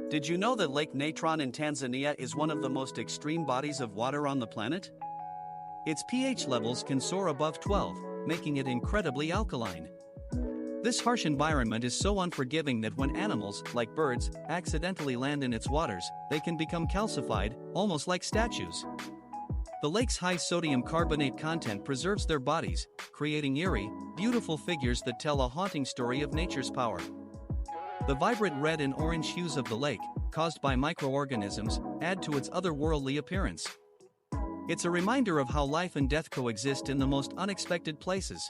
Did you know that Lake Natron in Tanzania is one of the most extreme bodies of water on the planet? Its pH levels can soar above 12, making it incredibly alkaline. This harsh environment is so unforgiving that when animals, like birds, accidentally land in its waters, they can become calcified, almost like statues. The lake's high sodium carbonate content preserves their bodies, creating eerie, beautiful figures that tell a haunting story of nature's power. The vibrant red and orange hues of the lake, caused by microorganisms, add to its otherworldly appearance. It's a reminder of how life and death coexist in the most unexpected places.